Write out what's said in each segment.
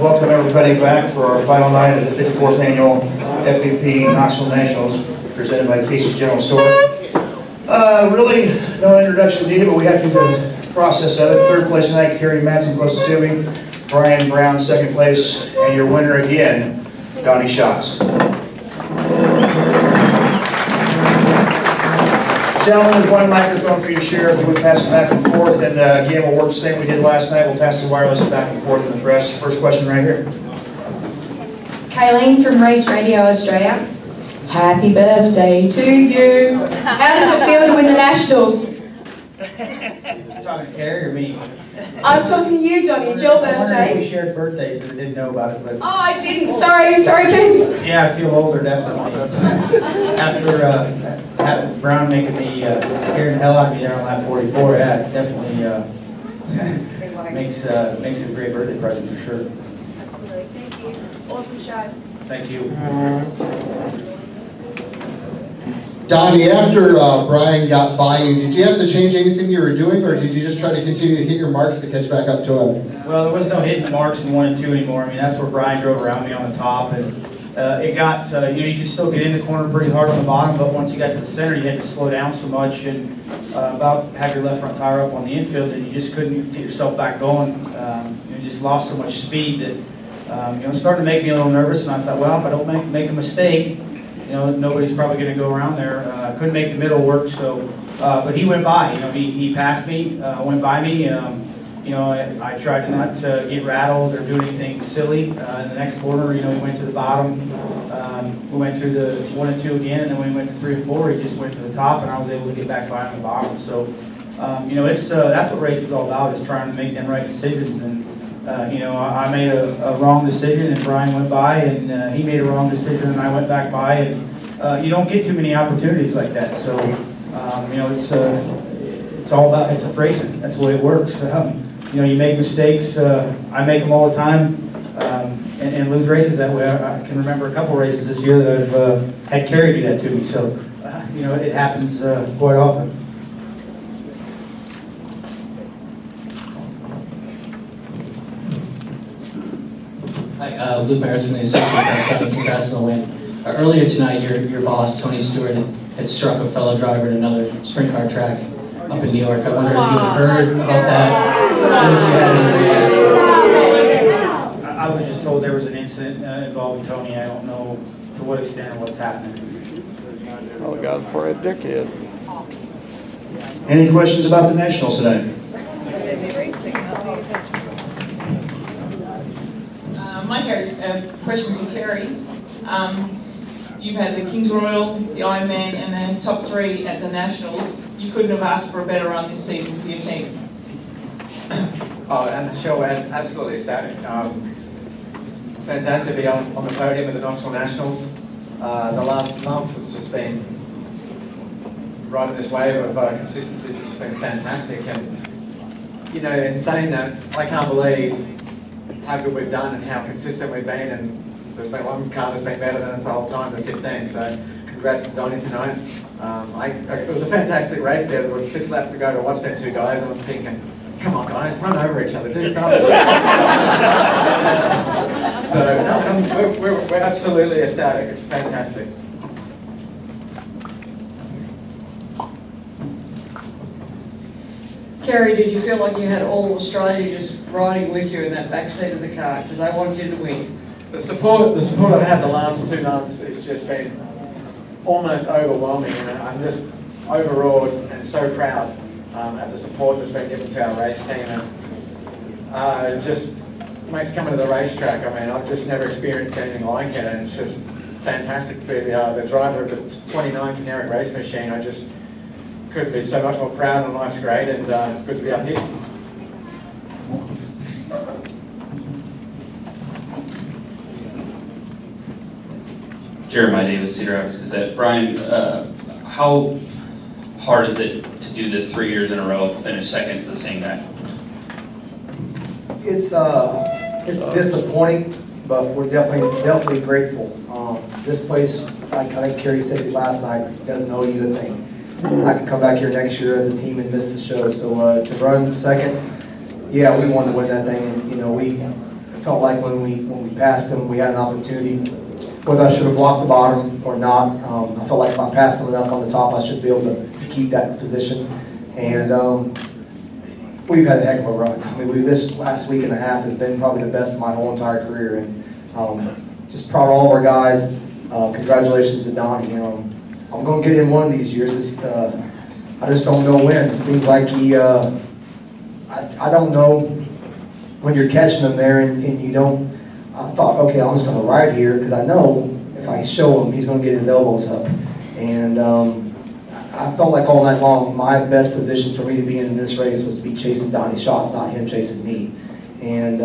welcome everybody back for our final night of the 54th annual FVP Knoxville Nationals, presented by Casey's General Store. Really, no introduction needed, but we have to do the process of it. Third place tonight, Kerry Madsen, closest to me. Brian Brown, second place, and your winner again, Donny Schatz. Gentlemen, there's one microphone for you to share. If we pass it back and forth, and again, we'll work the same we did last night. We'll pass the wireless back and forth to the press. First question right here. Kayleen from Race Radio Australia. Happy birthday to you. How does it feel to win the Nationals? You're talking to Kerry or me? I'm talking to you, Donny. It's your I birthday. we shared birthdays and I didn't know about it, but Oh, I didn't. Sorry, Case. yeah, I feel older definitely. After having Brown making me scaring the hell out of me there on lap 44, yeah, it definitely makes it a great birthday present for sure. Absolutely. Thank you. Awesome show. Thank you. Donny, after Brian got by you, did you have to change anything you were doing, or did you just try to continue to hit your marks to catch back up to him? Well, there was no hitting the marks in 1 and 2 anymore. I mean, that's where Brian drove around me on the top, and it got, you could still get in the corner pretty hard on the bottom, but once you got to the center, you had to slow down so much and about have your left front tire up on the infield, and you just couldn't get yourself back going. You just lost so much speed that, it was starting to make me a little nervous, and I thought, well, if I don't make a mistake, nobody's probably going to go around there. Couldn't make the middle work, so, but he went by. He passed me, went by me. I tried not to get rattled or do anything silly. In the next corner, he went to the bottom. We went through the 1 and 2 again, and then when we went to 3 and 4, he just went to the top, and I was able to get back by on the bottom. So, that's what racing is all about, is trying to make them right decisions. And I made a wrong decision, and Brian went by, and he made a wrong decision, and I went back by, and you don't get too many opportunities like that. So, it's all about, it's a racing. That's the way it works. You make mistakes. I make them all the time, and lose races that way. I can remember a couple races this year that I've had Kerry do that to me. So, it happens quite often. Hi, Luke Barris from the Associated Press. Congrats on the win. Earlier tonight, your boss, Tony Stewart, had struck a fellow driver at another sprint car track up in New York. I wonder if you had heard about that, and if you had any reaction. I was just told there was an incident involving Tony. I don't know to what extent or what's happening. Oh, God, for a dickhead. Any questions about the Nationals today? My question for Kerry. You've had the Kings Royal, the Ironman, and the top 3 at the Nationals. You couldn't have asked for a better run this season for your team. Oh, and the show was absolutely ecstatic. Fantastic to be on the podium at the Knoxville Nationals. The last month has just been riding this wave of consistency, which has been fantastic. And in saying that, I can't believe how good we've done and how consistent we've been. And there's been one car that's been better than us the whole time, the 15. So congrats to Donny tonight. It was a fantastic race there. There were 6 laps to go to watch them 2 guys, and I'm thinking, come on guys, run over each other, do something. So we're absolutely ecstatic. It's fantastic. Kerry, did you feel like you had all of Australia just riding with you in that back seat of the car because they wanted you to win? The support I've had the last 2 months has just been almost overwhelming, and I'm just overawed and so proud at the support that's been given to our race team, and it just makes coming to the racetrack. I mean, I've just never experienced anything like it, and it's just fantastic to be the driver of the 29 Canaric race machine. I just couldn't be so much more proud, and life's great, and good to be up here. Jeremiah Davis, Cedar Rapids Gazette. Brian, how hard is it to do this 3 years in a row, finish second to the same guy? It's disappointing, but we're definitely grateful. This place, like I think Kerry said last night, doesn't owe you a thing. I can come back here next year as a team and miss the show. So to run second, yeah, we wanted to win that thing, and we felt like when we passed him, we had an opportunity. Whether I should have blocked the bottom or not, I felt like if I passed him enough on the top, I should be able to keep that position. And we've had a heck of a run. I mean, this last week and a half has been probably the best of my whole entire career. And just proud of all of our guys. Congratulations to Donny. I'm going to get him one of these years. I just don't know when. It seems like he, I don't know when you're catching him there and you don't, I thought, okay, I'm just going to ride here because I know if I show him, he's going to get his elbows up. And I felt like all night long, my best position for me to be in this race was to be chasing Donny Schatz, not him chasing me. And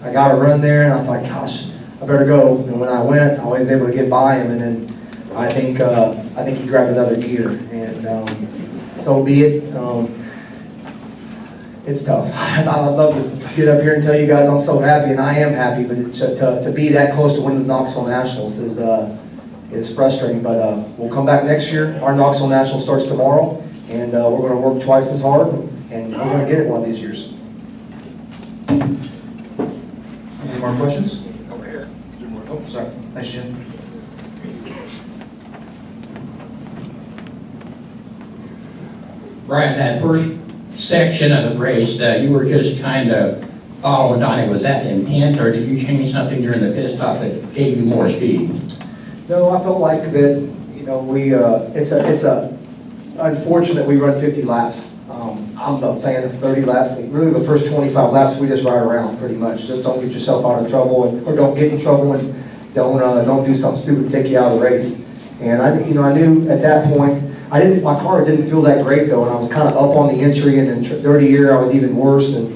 I got a run there and I thought, gosh, I better go. And when I went, I was able to get by him, and then I think he grabbed another gear, and so be it. It's tough. I'd love to get up here and tell you guys I'm so happy, and I am happy, but to be that close to winning the Knoxville Nationals is frustrating. But we'll come back next year. Our Knoxville National starts tomorrow, and we're going to work twice as hard, and we're going to get it one of these years. Any more questions? Over here. Oh, sorry. Thanks, Jim. Brian, that first section of the race, you were just kind of following Donny. Was that intent, or did you change something during the pit stop that gave you more speed? No, I felt like that. You know, it's unfortunate we run 50 laps. I'm a fan of 30 laps. Really, the first 25 laps we just ride around pretty much. Just don't get yourself out of trouble, or don't get in trouble, and don't do something stupid to take you out of the race. And I knew at that point. My car didn't feel that great though, and I was kind of up on the entry, and then dirty air I was even worse. And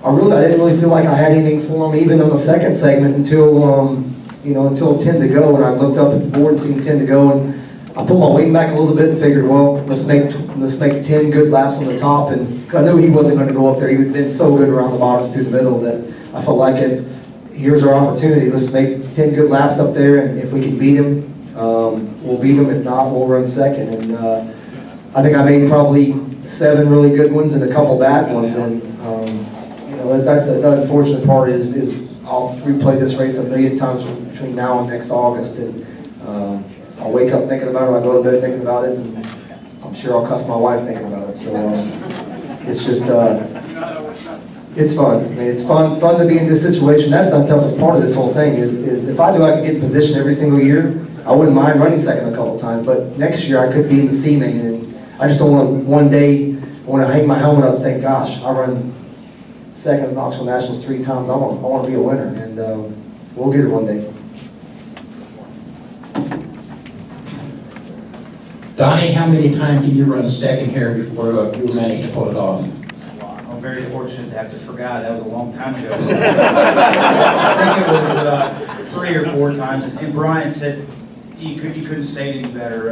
I didn't really feel like I had anything for him, even on the second segment until 10 to go, and I looked up at the board and seen 10 to go, and I pulled my wing back a little bit and figured, well, let's make 10 good laps on the top, and I knew he wasn't going to go up there. He had been so good around the bottom through the middle that I felt like here's our opportunity. Let's make 10 good laps up there, and if we can beat him, we'll beat them. If not, we'll run second. And I think I made probably 7 really good ones and a couple bad ones. And that's the unfortunate part is I'll replay this race a million times between now and next August, and I'll wake up thinking about it. I go to bed thinking about it, and I'm sure I'll cuss my wife thinking about it. So it's just it's fun. I mean, it's fun to be in this situation. That's the toughest part of this whole thing. Is if I knew I could get in position every single year, I wouldn't mind running second a couple times, but next year I could be in the C main, and I just don't want to one day when I hang my helmet up think, gosh, I run second at Knoxville Nationals 3 times. I want to be a winner, and we'll get it one day. Donny, how many times did you run second here before you managed to pull it off? I'm very fortunate to have to forget. That was a long time ago. I think it was 3 or 4 times, and Brian said, you couldn't say it any better.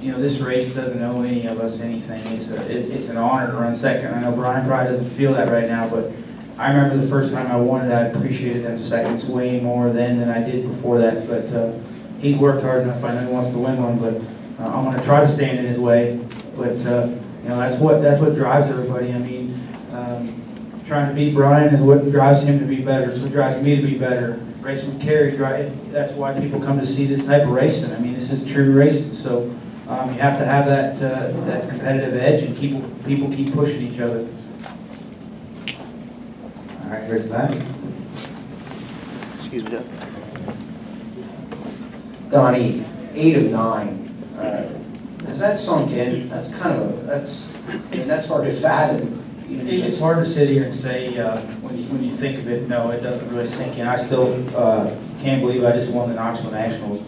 This race doesn't owe any of us anything. It's an honor to run second. I know Brian probably doesn't feel that right now, but I remember the first time I won it, I appreciated them seconds way more then than I did before that. But he's worked hard enough. I know he wants to win one, but I'm going to try to stand in his way. But that's what drives everybody. I mean, trying to beat Brian is what drives him to be better. It's what drives me to be better. Racing with Kerry, that's why people come to see this type of racing. I mean, this is true racing, so you have to have that competitive edge, and people keep pushing each other. All right, here at the back. Excuse me, Doug. Donny, 8 of 9. Has that sunk in? That's that's hard to fathom. It's hard to sit here and say when you think of it. No, it doesn't really sink in. I still can't believe I just won the Knoxville Nationals,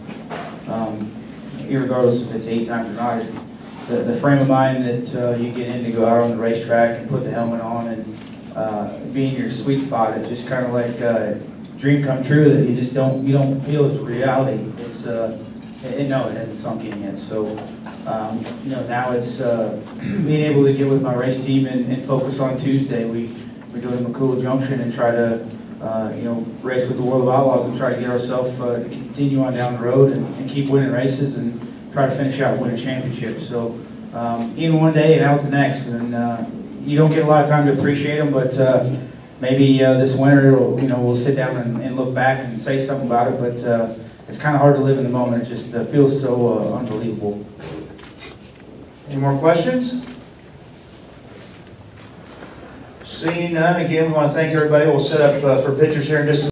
irregardless if it's 8 times or not. The frame of mind that you get in to go out on the racetrack and put the helmet on and be in your sweet spot, it's just kind of like a dream come true that you don't feel it's reality. It's no, it hasn't sunk in yet. So. Now it's being able to get with my race team and focus on Tuesday. We go to McCool Junction and try to, race with the World of Outlaws and try to get ourselves to continue on down the road and keep winning races and try to finish out winning championships. So in one day and out the next. And you don't get a lot of time to appreciate them, but maybe this winter, we'll sit down and look back and say something about it, but it's kind of hard to live in the moment. It just feels so unbelievable. Any more questions? Seeing none, again, we want to thank everybody. We'll set up for pictures here in just a